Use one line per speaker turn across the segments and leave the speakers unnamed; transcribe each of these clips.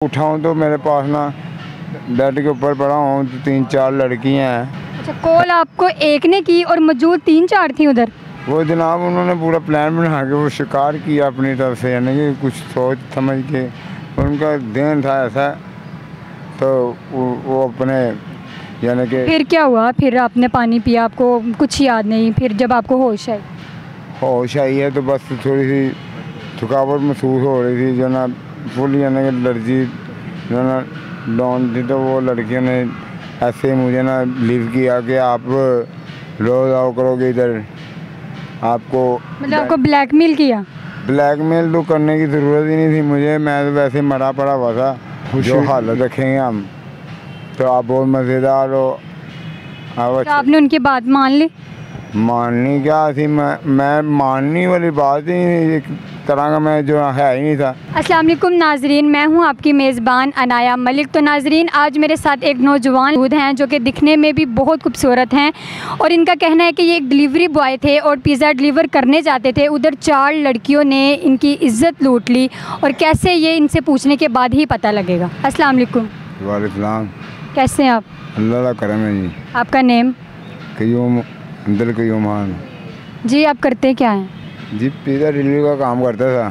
उठाऊं तो मेरे पास ना बेड के ऊपर पड़ा हूँ तो 3-4 लड़कियाँ हैं।
अच्छा, कॉल आपको एक ने की और मौजूद 3-4 थी उधर?
वो जनाब उन्होंने पूरा प्लान बना के वो शिकार किया अपनी तरफ से, यानी कि कुछ सोच समझ के उनका दिन था ऐसा, तो वो अपने यानी कि।
फिर क्या हुआ? फिर आपने पानी पिया, आपको कुछ याद नहीं, फिर जब आपको होश आई?
होश आई है तो बस थोड़ी सी थकावट महसूस हो रही थी, जो ना फुल यानी कि एलर्जी जो ना डाउन थी, तो वो लड़कियों ने ऐसे मुझे ना लीव किया कि आप रोज़ आओ करोगे इधर, आपको
मतलब आपको ब्लैकमेल किया?
ब्लैकमेल तो करने की ज़रूरत ही नहीं थी मुझे, मैं तो वैसे मरा पड़ा हुआ था। जो हालत रखेंगे हम तो आप बहुत मज़ेदार हो।
तो आपने उनकी बात मान ली?
माननी क्या थी, मैं मानने वाली बात ही नहीं, एक तरह का मैं जो है ही नहीं था।
अस्सलाम वालेकुम नाजरीन, मैं हूं आपकी मेज़बान अनाया मलिक। तो नाजरीन, आज मेरे साथ एक नौजवान मौजूद हैं जो कि दिखने में भी बहुत खूबसूरत हैं, और इनका कहना है कि ये एक डिलीवरी बॉय थे और पिज़्ज़ा डिलीवर करने जाते थे। उधर 4 लड़कियों ने इनकी इज़्ज़त लूट ली, और कैसे ये इनसे पूछने के बाद ही पता लगेगा। अस्सलाम वालेकुम।
वालेकुम।
कैसे हैं आप?
अल्लाह का करम है जी।
आपका नेम?
कयूम अंदर कयूमान
जी। आप करते क्या हैं?
जी, पिज़्ज़ा डिलीवरी का काम करता था।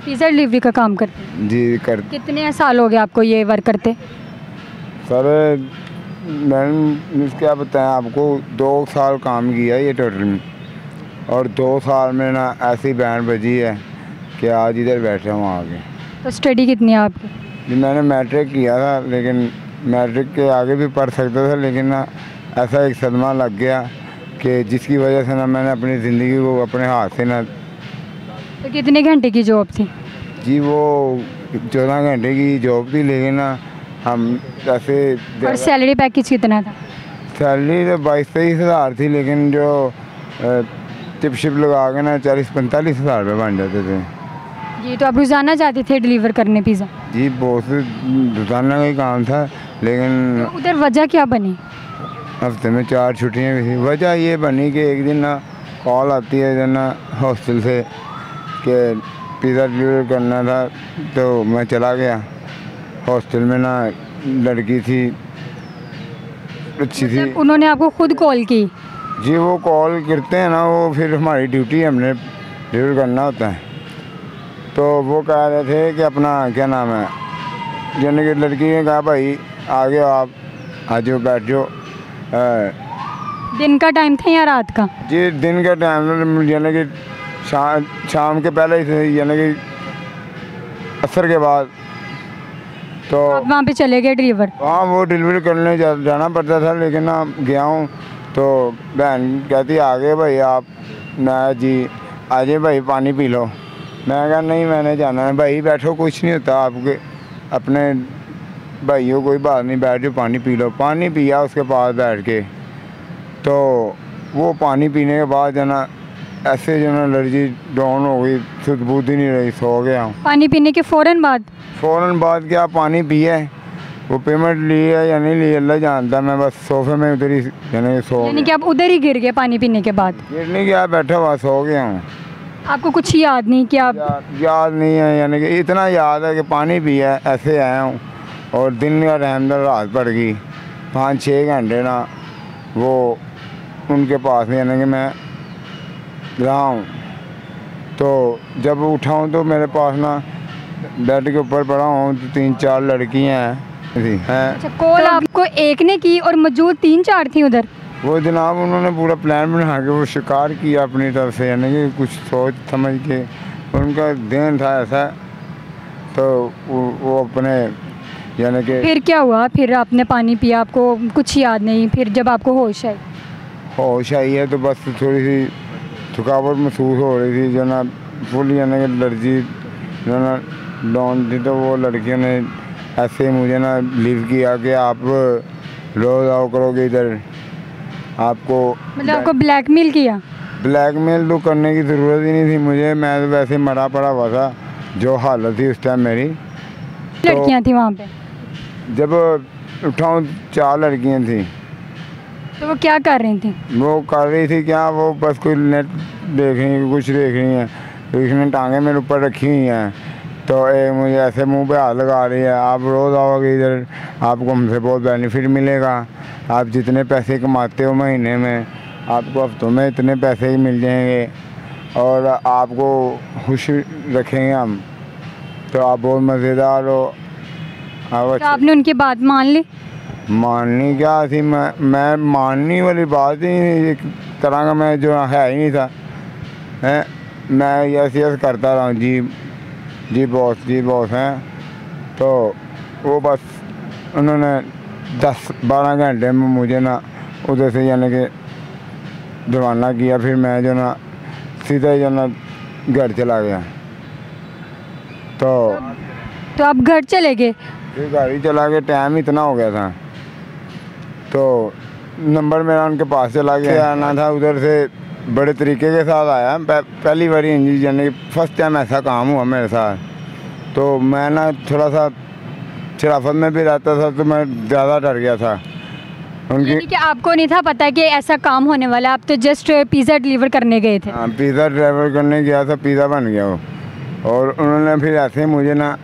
पिज़्ज़ा डिलीवरी का काम करते हैं
जी कर।
कितने साल हो गए आपको ये वर्क करते?
सर मैंने क्या बताएं आपको, 2 साल काम किया ये टोटल में, और 2 साल में ना ऐसी बैंड बजी है कि आज इधर बैठा हूँ आगे।
तो स्टडी कितनी है आपकी?
जी मैंने मैट्रिक किया था, लेकिन मैट्रिक के आगे भी पढ़ सकता था, लेकिन ना ऐसा एक सदमा लग गया कि जिसकी वजह से ना मैंने अपनी ज़िंदगी को अपने हाथ से ना।
तो कितने घंटे की जॉब थी?
जी वो 14 घंटे की जॉब थी, लेकिन ना हम ऐसे।
और सैलरी पैकेज कितना था?
सैलरी तो 22-23 हज़ार थी, लेकिन जो टिप शिप लगा के ना 40-45 हज़ार रुपये बन जाते थे।
जी। तो आप रोज़ाना जाते थे डिलीवर करने पिज़्ज़ा?
जी बहुत रोज़ाना का ही काम था, लेकिन
तो उधर वजह क्या बनी?
हफ्ते में 4 छुट्टियाँ भी थी। वजह ये बनी कि एक दिन ना कॉल आती है जो ना हॉस्टल से कि पिज़्ज़ा डिलीवर करना था, तो मैं चला गया। हॉस्टल में ना लड़की थी, अच्छी थी।
मतलब उन्होंने आपको खुद कॉल की?
जी वो कॉल करते हैं ना, वो फिर हमारी ड्यूटी हमने डिलीवर करना होता है। तो वो कह रहे थे कि अपना क्या नाम है, यानी कि लड़की ने कहा भाई आ गए आप, आ जाओ बैठ जाओ।
दिन का टाइम था या रात का?
जी दिन का टाइम, यानी कि शाम के पहले ही, यानी कि असर के बाद। तो
आप वहाँ पे चले गए डिलीवर?
हाँ वो डिलीवरी करने जाना पड़ता था, लेकिन ना गया हूँ तो बहन कहती आ गए भाई आप। मैं जी आ जाए भाई पानी पी लो। मैं कहा नहीं मैंने जाना है। भाई बैठो कुछ नहीं होता, आपके अपने भाइयों कोई बात नहीं, बैठ जाओ पानी पी लो। पानी पिया उसके पास बैठ के, तो वो पानी पीने के बाद जो ना ऐसे जो ना एलर्जी डाउन हो गई, सुध-बुध ही नहीं रही, सो गया हूँ।
पानी पीने के फ़ौरन बाद?
फ़ौरन बाद क्या, पानी पिया है, वो पेमेंट ली है या नहीं ली अल्लाह जानता। मैं बस सोफे में उधर ही यानी सो।
यानी कि आप उधर ही गिर गए पानी पीने के बाद?
गिरने क्या, बैठा हुआ सो गया हूँ।
आपको कुछ याद नहीं कि आप?
याद नहीं है, यानी कि इतना याद है कि पानी पिया है, ऐसे आया हूँ, और दिन का टाइम था, रात पड़ गई। 5-6 घंटे ना वो उनके पास, यानी कि मैं रहा हूँ। तो जब उठाऊँ तो मेरे पास ना बेड के ऊपर पड़ा हूँ तो 3-4 लड़कियाँ हैं।
अच्छा, कॉल आपको एक ने की और मौजूद 3-4 थी उधर? वो
जनाब उन्होंने पूरा प्लान बना के वो शिकार किया अपनी तरफ से, यानी कि कुछ सोच समझ के उनका दिन था ऐसा, तो वो अपने यानी कि।
फिर क्या हुआ? फिर आपने पानी पिया, आपको कुछ याद नहीं, फिर जब आपको होश आई?
होश आई है तो बस थोड़ी सी थकावट महसूस हो रही थी, जो ना फुल यानी कि एलर्जी जो ना डाउन थी, तो वो लड़कियों ने ऐसे मुझे ना लीव किया कि आप रोज़ आओ करोगे इधर, आपको।
मतलब आपको ब्लैकमेल किया?
ब्लैकमेल तो करने की ज़रूरत ही नहीं थी मुझे, मैं तो वैसे मरा पड़ा हुआ था, जो हालत थी उस टाइम मेरी।
लड़कियां थी वहाँ पे?
जब उठाऊँ 4 लड़कियाँ थी।
तो वो क्या कर रही थी?
वो कर रही थी क्या, वो बस कोई नेट देख रही है, कुछ देख रही हैं, तो इसने टांगे मेरे ऊपर रखी हुई हैं, तो एक मुझे ऐसे मुंह पे हाथ लगा रही है, आप रोज़ आओगे इधर, आपको हमसे बहुत बेनिफिट मिलेगा, आप जितने पैसे कमाते हो महीने में आपको हफ्तों में इतने पैसे ही मिल जाएंगे और आपको खुश रखेंगे हम, तो आप बहुत मज़ेदार हो।
तो आपने उनकी बात मान ली?
माननी क्या थी, मैं मानने वाली बात ही एक तरह का मैं जो है ही नहीं था। मैं यस यस करता रहा, जी बॉस हैं। तो वो बस उन्होंने 10-12 घंटे में मुझे ना उधर से यानी कि रवाना किया, फिर मैं जो ना सीधा जो ना घर चला गया। तो
आप घर चले गए?
फिर गाड़ी चला के टाइम इतना हो गया था, तो नंबर मेरा उनके पास चला गया। आना था उधर से बड़े तरीके के साथ आया, पहली बारी यानी फर्स्ट टाइम ऐसा काम हुआ मेरे साथ। तो मैं ना थोड़ा सा शराफत में भी रहता था, तो मैं ज़्यादा डर गया था उनकी।
यानी कि आपको नहीं था पता कि ऐसा काम होने वाला, आप तो जस्ट पिज़्ज़ा डिलीवर करने गए थे?
हाँ, पिज़्ज़ा डिलीवर करने गया था, पिज़्ज़ा बन गया वो। और उन्होंने फिर ऐसे मुझे ना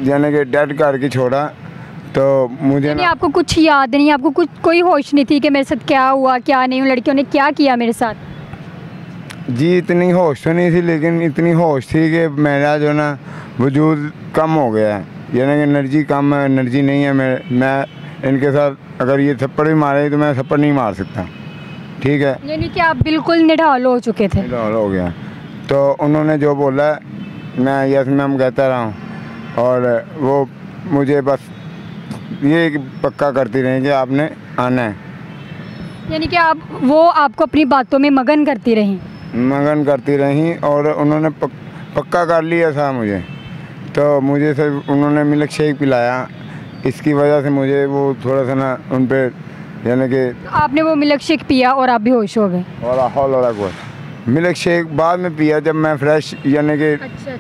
यानी कि डेड करके छोड़ा। तो मुझे
यानी आपको कुछ याद नहीं, आपको कुछ कोई होश नहीं थी कि मेरे साथ क्या हुआ क्या नहीं, लड़कियों ने क्या किया मेरे साथ?
जी इतनी होश तो नहीं थी, लेकिन इतनी होश थी कि मेरा जो ना वजूद कम हो गया है, यानी कि एनर्जी कम है, एनर्जी नहीं है। मैं इनके साथ अगर ये थप्पड़ भी मारे तो मैं थप्पड़ नहीं मार सकता, ठीक है।
यानी कि आप बिल्कुल निढाल हो चुके थे?
निढाल हो गया। तो उन्होंने जो बोला मैं यस मैम कहता रहा हूँ, और वो मुझे बस ये पक्का करती रही कि आपने आना है।
यानी कि वो आपको अपनी बातों में मगन करती रहीं?
और उन्होंने पक्का कर लिया था मुझे। तो मुझे सिर्फ उन्होंने मिल्क शेक पिलाया, इसकी वजह से मुझे वो थोड़ा सा ना उन पर यानी कि
आपने वो मिल्क शेक पिया और आप बेहोश हो गए?
और मिल्क शेक बाद में पिया जब मैं फ्रेश यानी कि
अच्छा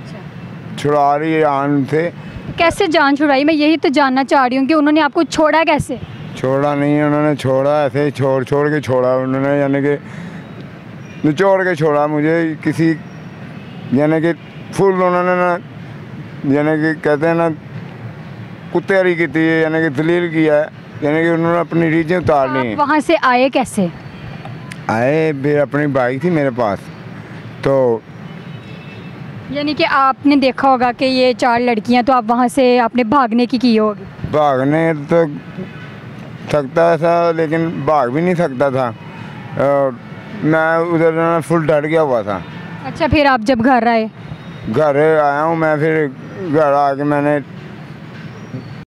छुड़ा रही आन थे।
कैसे जान छुड़ाई, मैं यही तो जानना चाह रही हूँ कि उन्होंने आपको छोड़ा कैसे?
छोड़ा नहीं है उन्होंने, छोड़ा ऐसे ही छोड़ के छोड़ा उन्होंने, यानी कि निचोड़ के छोड़ा मुझे किसी यानी कि फुल उन्होंने ना यानी कि कहते हैं ना कुत्तेरी की थी, यानी कि दलील किया है, यानी कि उन्होंने अपनी रीझें उतार ली।
वहाँ से आए कैसे?
आए फिर अपनी बाइक थी मेरे पास, तो
यानी कि आपने देखा होगा कि ये 4 लड़कियां, तो आप वहाँ से आपने भागने की होगी?
भागने तो सकता था लेकिन भाग भी नहीं सकता था, मैं उधर फुल डर गया हुआ था।
अच्छा, फिर आप जब घर आए?
घर आया हूँ मैं, फिर घर आके मैंने